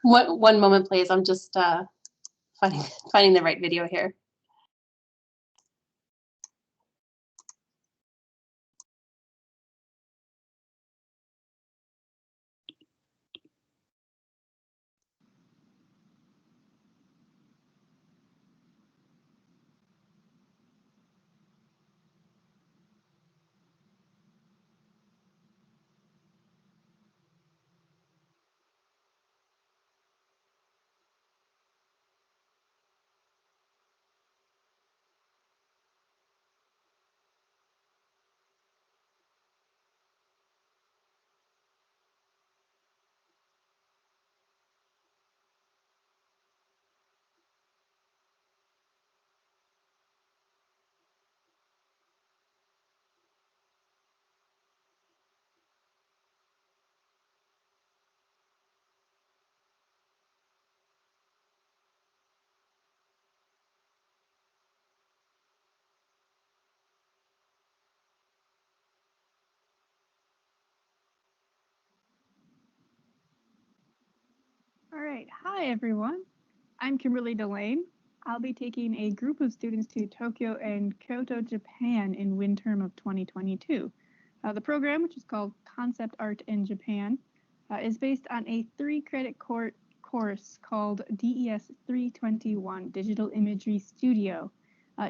One moment, please. I'm just finding the right video here. All right. Hi, everyone. I'm Kimberly Delane. I'll be taking a group of students to Tokyo and Kyoto, Japan in wind term of 2022. The program, which is called Concept Art in Japan, is based on a 3-credit course called DES 321, Digital Imagery Studio.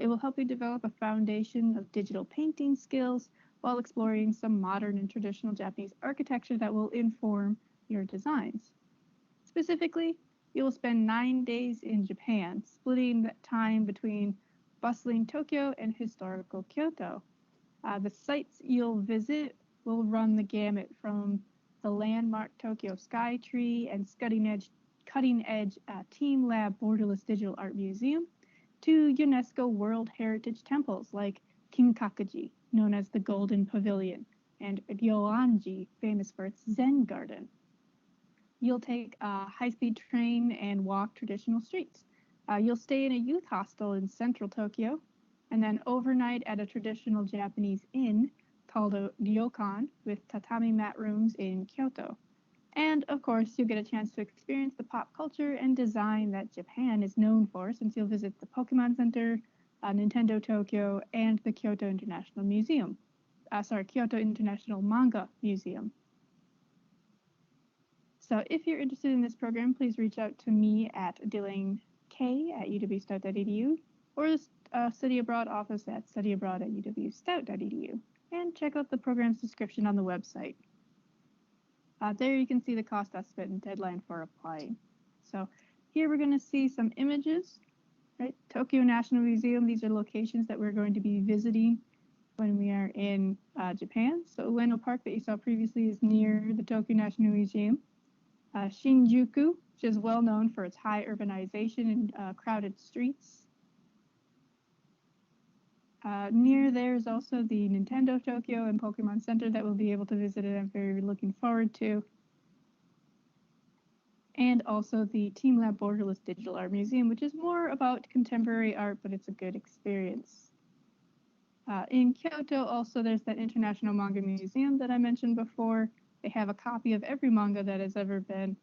It will help you develop a foundation of digital painting skills while exploring some modern and traditional Japanese architecture that will inform your designs. Specifically, you will spend 9 days in Japan, splitting that time between bustling Tokyo and historical Kyoto. The sites you'll visit will run the gamut from the landmark Tokyo Sky Tree and cutting-edge Team Lab Borderless Digital Art Museum to UNESCO World Heritage temples like Kinkakuji, known as the Golden Pavilion, and Ryoanji, famous for its Zen garden. You'll take a high-speed train and walk traditional streets. You'll stay in a youth hostel in central Tokyo, and then overnight at a traditional Japanese inn called a ryokan with tatami mat rooms in Kyoto. And of course, you'll get a chance to experience the pop culture and design that Japan is known for, since you'll visit the Pokemon Center, Nintendo Tokyo, and the Kyoto International Manga Museum. So if you're interested in this program, please reach out to me at DelaneK@UW-Stout.edu or the Study Abroad office at studyabroad@UW-Stout.edu, and check out the program's description on the website. There you can see the cost estimate and deadline for applying. So here we're going to see some images, right? Tokyo National Museum, these are locations that we're going to be visiting when we are in Japan. So Ueno Park that you saw previously is near the Tokyo National Museum. Shinjuku, which is well known for its high urbanization and crowded streets. Near there is also the Nintendo Tokyo and Pokemon Center that we'll be able to visit, and I'm very looking forward to. And also the Team Lab Borderless Digital Art Museum, which is more about contemporary art, but it's a good experience. In Kyoto, also, there's that International Manga Museum that I mentioned before. They have a copy of every manga that has ever been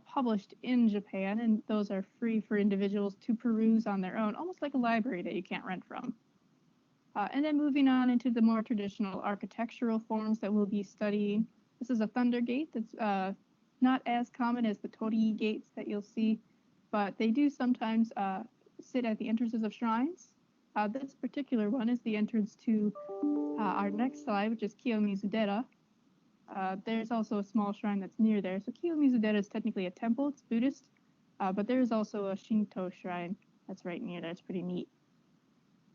published in Japan, and those are free for individuals to peruse on their own, almost like a library that you can't rent from. And then moving on into the more traditional architectural forms that we'll be studying. This is a thunder gate that's not as common as the torii gates that you'll see, but they do sometimes sit at the entrances of shrines. This particular one is the entrance to our next slide, which is Kiyomizu-dera. There's also a small shrine that's near there. So Kiyomizu-dera is technically a temple, it's Buddhist, but there is also a Shinto shrine that's right near there. It's pretty neat.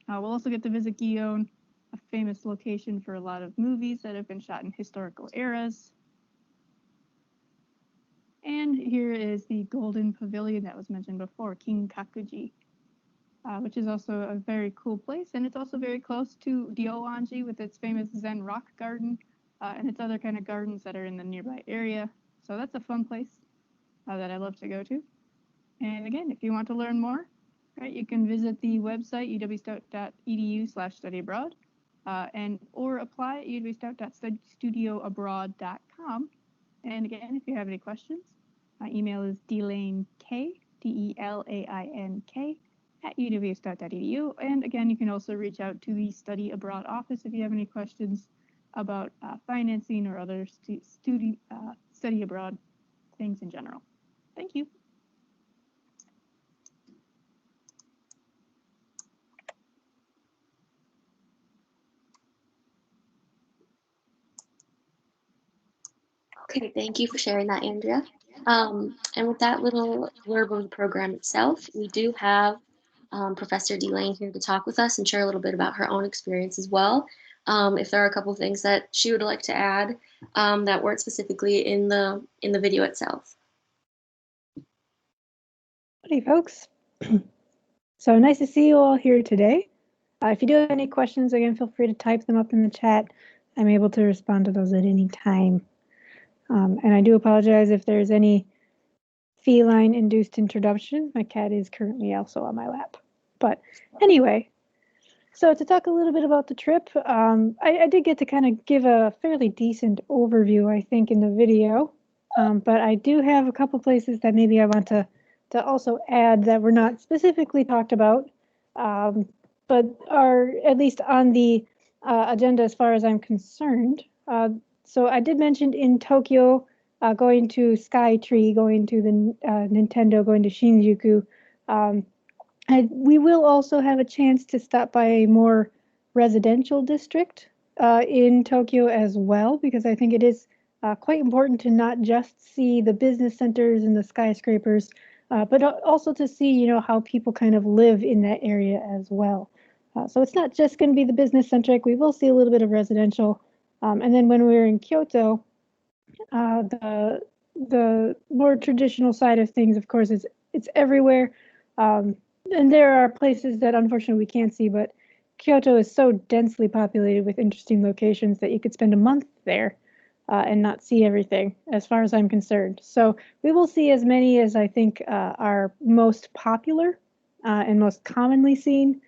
We'll also get to visit Gion, a famous location for a lot of movies that have been shot in historical eras. And here is the Golden Pavilion that was mentioned before, Kinkakuji, which is also a very cool place. And it's also very close to Ryoanji with its famous Zen rock garden. And its other kind of gardens that are in the nearby area. So that's a fun place that I love to go to. And again, if you want to learn more, right, you can visit the website uwstout.edu/studyabroad or apply at uwstout.studioabroad.com. And again, if you have any questions, My email is delaink, DELAINK, @uw-stout.edu. And again, you can also reach out to the Study Abroad office if you have any questions about financing or other study abroad things in general. Thank you. Okay, thank you for sharing that, Andrea. And with that little blurb of the program itself, we do have Professor Delane here to talk with us and share a little bit about her own experience as well. If there are a couple of things that she would like to add that weren't specifically in the video itself. Hey folks. So nice to see you all here today. If you do have any questions, again, feel free to type them up in the chat. I'm able to respond to those at any time. And I do apologize if there's any feline-induced interruption. My cat is currently also on my lap. But anyway, so to talk a little bit about the trip, I did get to kind of give a fairly decent overview, I think, in the video. But I do have a couple places that maybe I want to also add that were not specifically talked about, but are at least on the agenda as far as I'm concerned. So I did mention in Tokyo, going to Skytree, going to the Nintendo, going to Shinjuku. We will also have a chance to stop by a more residential district in Tokyo as well, because I think it is quite important to not just see the business centers and the skyscrapers, but also to see, you know, how people kind of live in that area as well. So it's not just going to be the business centric. We will see a little bit of residential. And then when we're in Kyoto, the more traditional side of things, of course, it's everywhere. And there are places that unfortunately we can't see, but Kyoto is so densely populated with interesting locations that you could spend a month there and not see everything, as far as I'm concerned. So we will see as many as I think are most popular and most commonly seen.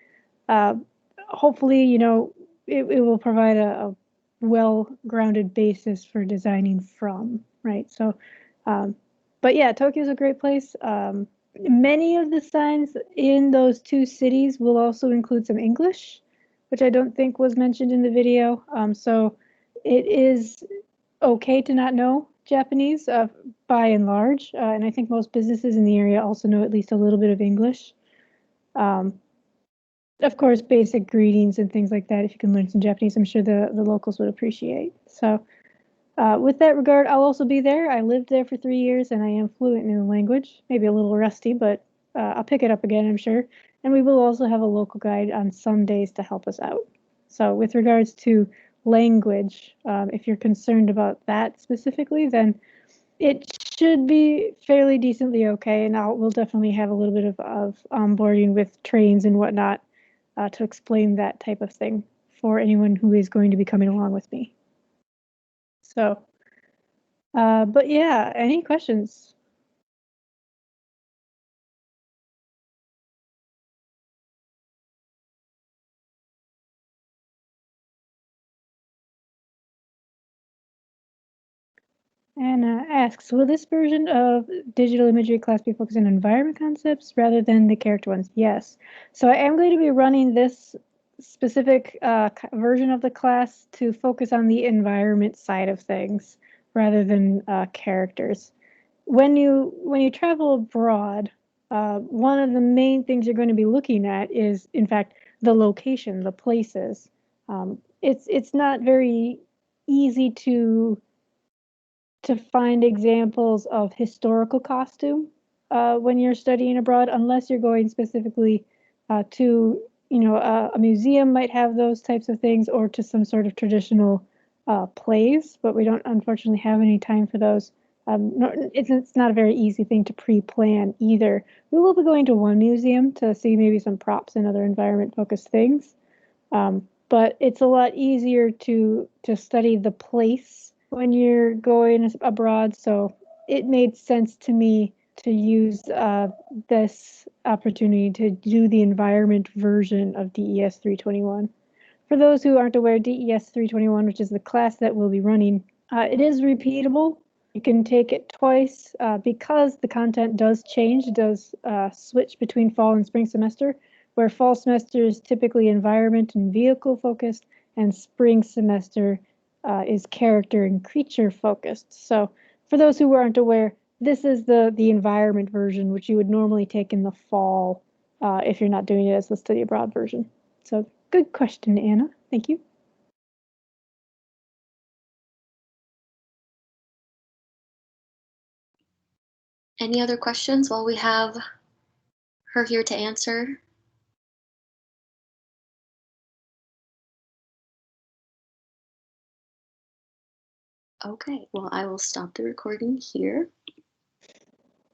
Hopefully, you know, it will provide a well-grounded basis for designing from, right? So, but yeah, Tokyo is a great place. Many of the signs in those two cities will also include some English, which I don't think was mentioned in the video. So it is okay to not know Japanese by and large. And I think most businesses in the area also know at least a little bit of English. Of course, basic greetings and things like that. If you can learn some Japanese, I'm sure the locals would appreciate. So with that regard, I'll also be there. I lived there for 3 years and I am fluent in the language, maybe a little rusty, but I'll pick it up again, I'm sure. And we will also have a local guide on some days to help us out. So with regards to language, if you're concerned about that specifically, then it should be fairly decently okay. And we'll definitely have a little bit of onboarding with trains and whatnot to explain that type of thing for anyone who is going to be coming along with me. So, but yeah, any questions? Anna asks, will this version of digital imagery class be focused on environment concepts rather than the character ones? Yes. So I am going to be running this specific version of the class to focus on the environment side of things rather than characters. When you travel abroad, one of the main things you're going to be looking at is, in fact, the location, the places. It's not very easy to find examples of historical costume when you're studying abroad, unless you're going specifically to, you know, a museum might have those types of things, or to some sort of traditional plays, but we don't unfortunately have any time for those. It's not a very easy thing to pre-plan either. We will be going to one museum to see maybe some props and other environment-focused things, but it's a lot easier to study the place when you're going abroad. So it made sense to me to use this opportunity to do the environment version of DES 321. For those who aren't aware, DES 321, which is the class that we'll be running, it is repeatable. You can take it twice because the content does change, it does switch between fall and spring semester, where fall semester is typically environment and vehicle focused, and spring semester is character and creature focused. So for those who aren't aware, this is the environment version, which you would normally take in the fall if you're not doing it as the study abroad version. So good question, Anna. Thank you. Any other questions while we have her here to answer? Okay, well, I will stop the recording here.